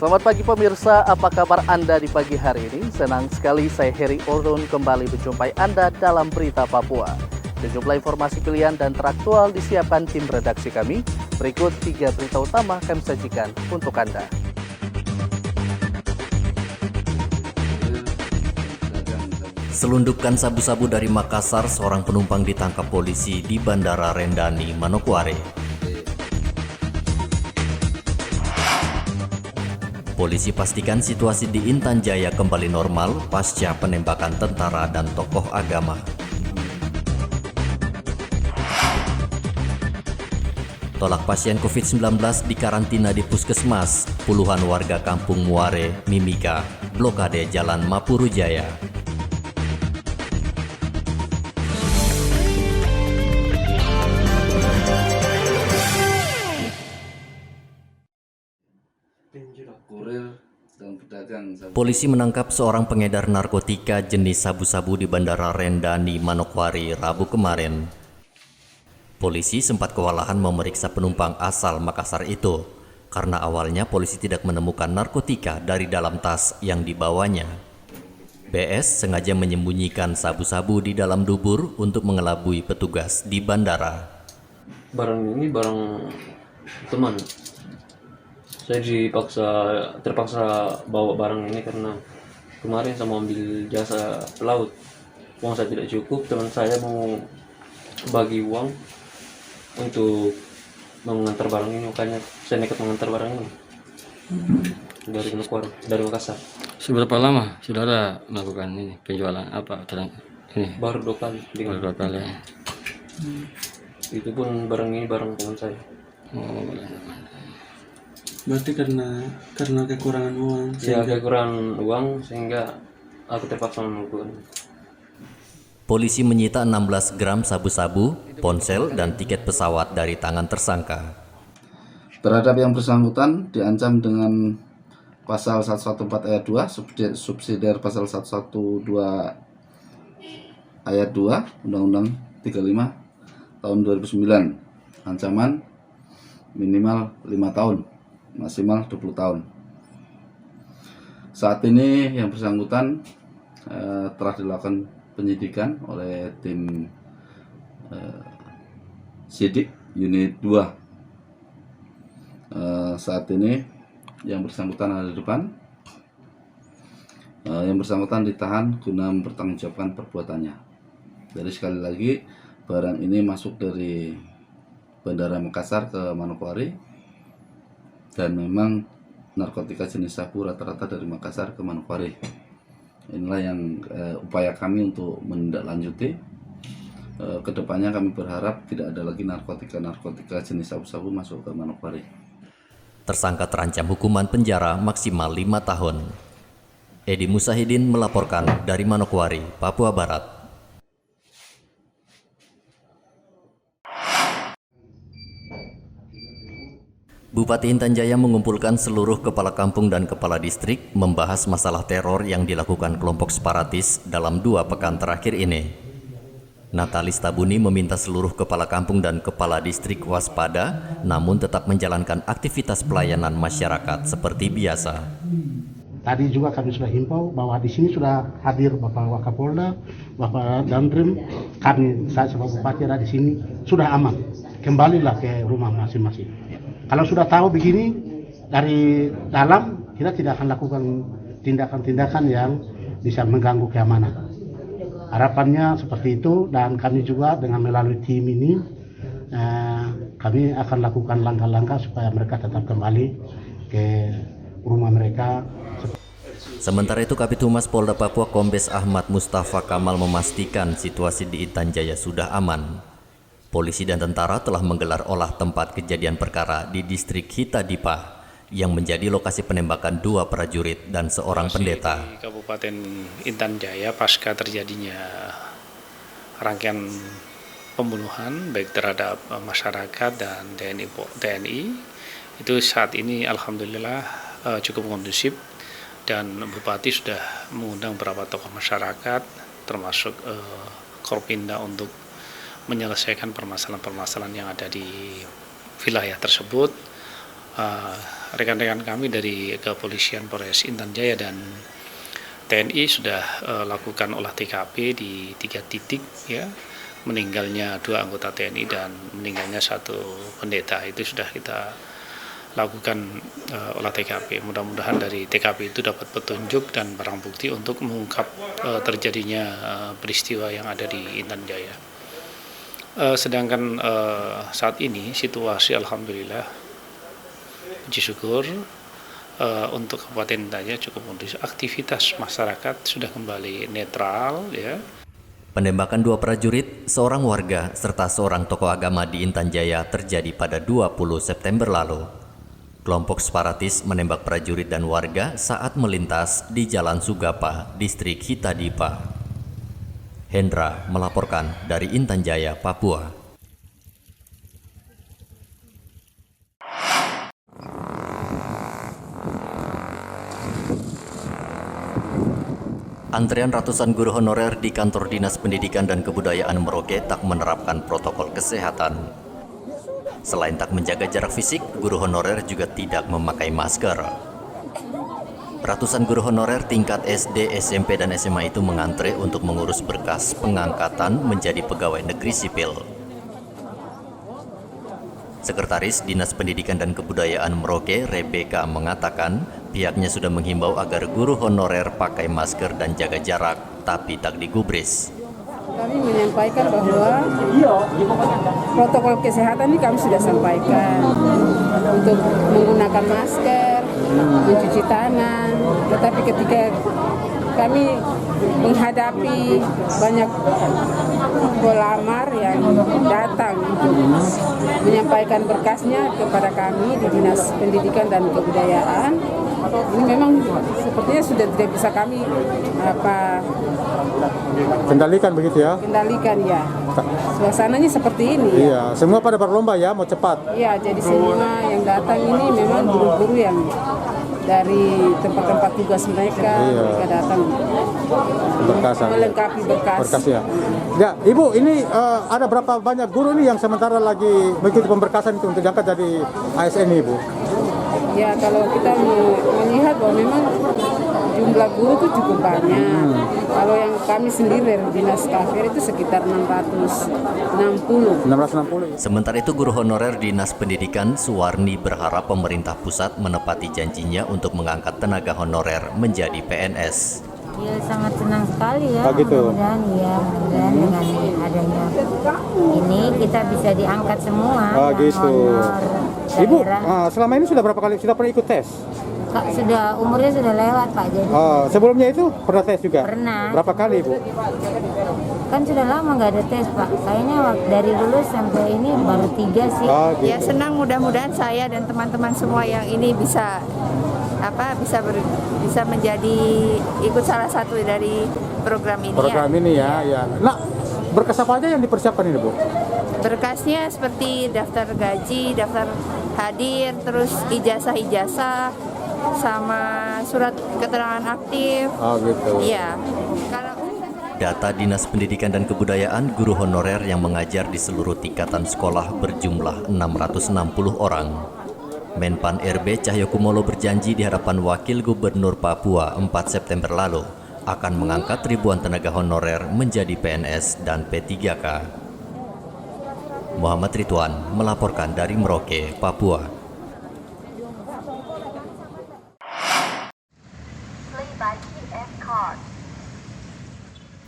Selamat pagi pemirsa, apa kabar Anda di pagi hari ini? Senang sekali saya Heri Orun kembali menjumpai Anda dalam Berita Papua. Sejumlah informasi pilihan dan teraktual disiapkan tim redaksi kami. Berikut 3 berita utama kami sajikan untuk Anda. Selundupkan sabu-sabu dari Makassar, seorang penumpang ditangkap polisi di Bandara Rendani, Manokwari. Polisi pastikan situasi di Intan Jaya kembali normal pasca penembakan tentara dan tokoh agama. Tolak pasien COVID-19 dikarantina di puskesmas. Puluhan warga kampung Muare, Mimika, blokade Jalan Mapuru Jaya. Polisi menangkap seorang pengedar narkotika jenis sabu-sabu di Bandara Rendani, Manokwari, Rabu kemarin. Polisi sempat kewalahan memeriksa penumpang asal Makassar itu, karena awalnya polisi tidak menemukan narkotika dari dalam tas yang dibawanya. BS sengaja menyembunyikan sabu-sabu di dalam dubur untuk mengelabui petugas di bandara. Barang ini barang teman. Saya terpaksa bawa barang ini karena kemarin saya mau ambil jasa pelaut. Uang saya tidak cukup, teman saya mau bagi uang untuk mengantar barang ini, makanya saya nekat mengantar barang ini dari Manokwari, dari Makassar. Seberapa lama saudara melakukan ini penjualan ini? Baru 2 kali. Baru 2 kali. Itu pun barang ini barang teman saya. Oh, berarti karena kekurangan uang. Ya, kekurangan uang sehingga aku terpaksa melakukan. Polisi menyita 16 gram sabu-sabu, ponsel, dan tiket pesawat dari tangan tersangka. Terhadap yang bersangkutan diancam dengan pasal 114 ayat 2, subsidiar pasal 112 ayat 2, Undang-Undang 35 tahun 2009. Ancaman minimal 5 tahun, maksimal 20 tahun. Saat ini yang bersangkutan telah dilakukan penyidikan oleh tim Sidik Unit 2. Saat ini yang bersangkutan ada di depan. Yang bersangkutan ditahan guna mempertanggungjawabkan perbuatannya. Jadi sekali lagi, barang ini masuk dari Bandara Makassar ke Manokwari, dan memang narkotika jenis sabu rata-rata dari Makassar ke Manokwari. Inilah yang upaya kami untuk menindaklanjuti. Kedepannya kami berharap tidak ada lagi narkotika jenis sabu-sabu masuk ke Manokwari. Tersangka terancam hukuman penjara maksimal 5 tahun. Edi Musahidin melaporkan dari Manokwari, Papua Barat. Bupati Intan Jaya mengumpulkan seluruh kepala kampung dan kepala distrik membahas masalah teror yang dilakukan kelompok separatis dalam 2 pekan terakhir ini. Natalis Tabuni meminta seluruh kepala kampung dan kepala distrik waspada, namun tetap menjalankan aktivitas pelayanan masyarakat seperti biasa. Tadi juga kami sudah himbau bahwa di sini sudah hadir Bapak Wakapolda, Bapak Dandim, saya sebagai bupati ada di sini, sudah aman. Kembalilah ke rumah masing-masing. Kalau sudah tahu begini dari dalam, kita tidak akan lakukan tindakan-tindakan yang bisa mengganggu keamanan. Harapannya seperti itu, dan kami juga dengan melalui tim ini kami akan lakukan langkah-langkah supaya mereka tetap kembali ke rumah mereka. Sementara itu, Kabid Humas Polda Papua Kombes Ahmad Mustafa Kamal memastikan situasi di Intan Jaya sudah aman. Polisi dan tentara telah menggelar olah tempat kejadian perkara di distrik Hitadipa yang menjadi lokasi penembakan 2 prajurit dan seorang pendeta. Di Kabupaten Intan Jaya pasca terjadinya rangkaian pembunuhan baik terhadap masyarakat dan TNI itu saat ini alhamdulillah cukup kondusif, dan Bupati sudah mengundang beberapa tokoh masyarakat termasuk Korpinda untuk menyelesaikan permasalahan-permasalahan yang ada di wilayah tersebut. rekan-rekan kami dari Kepolisian Polres Intan Jaya dan TNI sudah lakukan olah TKP di 3 titik, ya, meninggalnya 2 anggota TNI dan meninggalnya 1 pendeta. Itu sudah kita lakukan olah TKP. Mudah-mudahan dari TKP itu dapat petunjuk dan barang bukti untuk mengungkap terjadinya peristiwa yang ada di Intan Jaya. Sedangkan saat ini situasi alhamdulillah puji syukur untuk Kabupaten Intan Jaya cukup kondusif. Aktivitas masyarakat sudah kembali netral, ya. Penembakan 2 prajurit, seorang warga, serta seorang tokoh agama di Intan Jaya terjadi pada 20 September lalu. Kelompok separatis menembak prajurit dan warga saat melintas di Jalan Sugapa, Distrik Hitadipa. Hendra melaporkan dari Intan Jaya, Papua. Antrean ratusan guru honorer di kantor Dinas Pendidikan dan Kebudayaan Merauke tak menerapkan protokol kesehatan. Selain tak menjaga jarak fisik, guru honorer juga tidak memakai masker. Ratusan guru honorer tingkat SD, SMP, dan SMA itu mengantre untuk mengurus berkas pengangkatan menjadi pegawai negeri sipil. Sekretaris Dinas Pendidikan dan Kebudayaan Merauke, Rebeka, mengatakan pihaknya sudah menghimbau agar guru honorer pakai masker dan jaga jarak, tapi tak digubris. Kami menyampaikan bahwa protokol kesehatan ini kami sudah sampaikan untuk menggunakan masker, mencuci tangan, tetapi ketika kami menghadapi banyak pelamar yang datang untuk menyampaikan berkasnya kepada kami di Dinas Pendidikan dan Kebudayaan, ini memang sepertinya sudah tidak bisa kami kendalikan begitu ya? Kendalikan ya. Suasananya seperti ini. Iya, ya. Semua pada berlomba ya, mau cepat. Iya, jadi semua yang datang ini memang guru-guru yang dari tempat-tempat tugas mereka, iya, mereka datang melengkapi berkas. Ya. Ya, Ibu, ini ada berapa banyak guru ini yang sementara lagi mengikuti pemberkasan itu untuk diangkat jadi ASN ini, Ibu? Ya, kalau kita melihat bahwa memang jumlah guru itu cukup banyak. Kalau yang kami sendiri dari Dinas KPR itu sekitar 660. Sementara itu, guru honorer Dinas Pendidikan Suwarni berharap pemerintah pusat menepati janjinya untuk mengangkat tenaga honorer menjadi PNS. Ya, sangat senang sekali ya. Begitu. Mudah-mudahan dengan adanya ini kita bisa diangkat semua. Gitu. Ibu, selama ini sudah berapa kali sudah pernah ikut tes? Sudah, umurnya sudah lewat, Pak. Jadi sebelumnya itu pernah tes juga? Pernah. Berapa kali, Ibu? Kan sudah lama nggak ada tes, Pak. Kayaknya dari lulus sampai ini baru 3 sih. Gitu. Ya, senang, mudah-mudahan saya dan teman-teman semua yang ini bisa menjadi ikut salah satu dari program ini. Program ini ya. Nah, berkas apa aja yang dipersiapkan ini, Bu? Berkasnya seperti daftar gaji, daftar hadir, terus ijazah, sama surat keterangan aktif. Gitu. Iya. Data Dinas Pendidikan dan Kebudayaan, guru honorer yang mengajar di seluruh tingkatan sekolah berjumlah 660 orang. Menpan RB Cahyokumolo berjanji di hadapan Wakil Gubernur Papua 4 September lalu akan mengangkat ribuan tenaga honorer menjadi PNS dan P3K. Muhammad Ridwan melaporkan dari Merauke, Papua.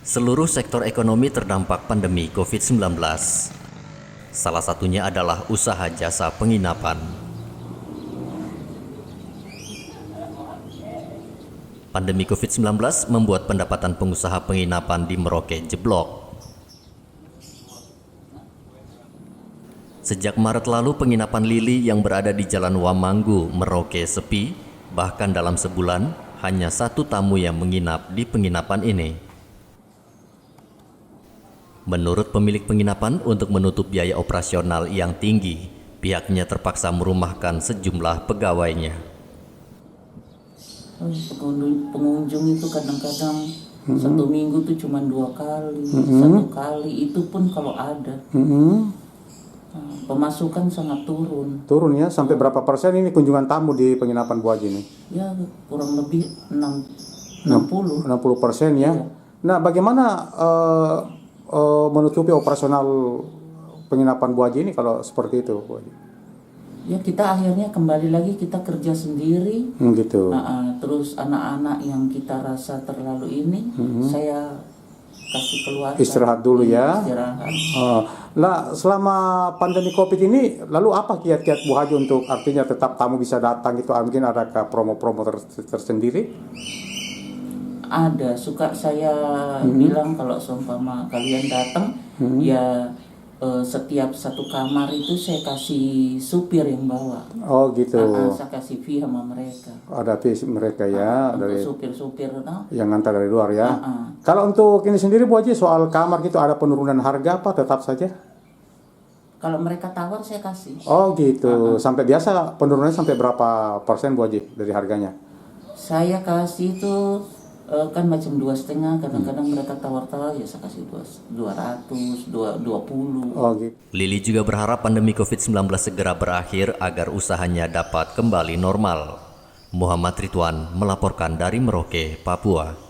Seluruh sektor ekonomi terdampak pandemi COVID-19. Salah satunya adalah usaha jasa penginapan. Pandemi COVID-19 membuat pendapatan pengusaha penginapan di Merauke jeblok. Sejak Maret lalu, penginapan Lili yang berada di Jalan Wamanggu, Merauke sepi, bahkan dalam sebulan hanya 1 tamu yang menginap di penginapan ini. Menurut pemilik penginapan, untuk menutup biaya operasional yang tinggi, pihaknya terpaksa merumahkan sejumlah pegawainya. Pengunjung itu kadang-kadang 1 minggu tuh cuma 2 kali, 1 kali itu pun kalau ada. pemasukan sangat turun. Turun ya, sampai berapa persen ini kunjungan tamu di penginapan Bu Haji ini? Ya kurang lebih 60% ya. Nah, bagaimana menutupi operasional penginapan Bu Haji ini kalau seperti itu, Bu Haji? Ya kita akhirnya kembali lagi kita kerja sendiri. Gitu. Terus anak-anak yang kita rasa terlalu ini, saya kasih keluar. Istirahat dulu ya. Istirahat. Nah, selama pandemi COVID ini, lalu apa kiat-kiat Bu Haji untuk artinya tetap tamu bisa datang itu? Mungkin adakah promo-promo tersendiri? Ada, suka saya bilang kalau seumpama kalian datang, ya setiap satu kamar itu saya kasih supir yang bawa. Oh gitu. Saya kasih fee sama mereka. Ada fee mereka ya, untuk dari supir-supir yang ngantar dari luar ya. Kalau untuk ini sendiri Bu Haji, soal kamar gitu ada penurunan harga apa tetap saja? Kalau mereka tawar saya kasih. Oh gitu. Sampai biasa penurunannya sampai berapa persen Bu Haji dari harganya? Saya kasih itu kan macam 2,5, kadang-kadang mereka tawar-tawar ya saya kasih 200, 20. Oh gitu. Lili juga berharap pandemi COVID-19 segera berakhir agar usahanya dapat kembali normal. Muhammad Ridwan melaporkan dari Merauke, Papua.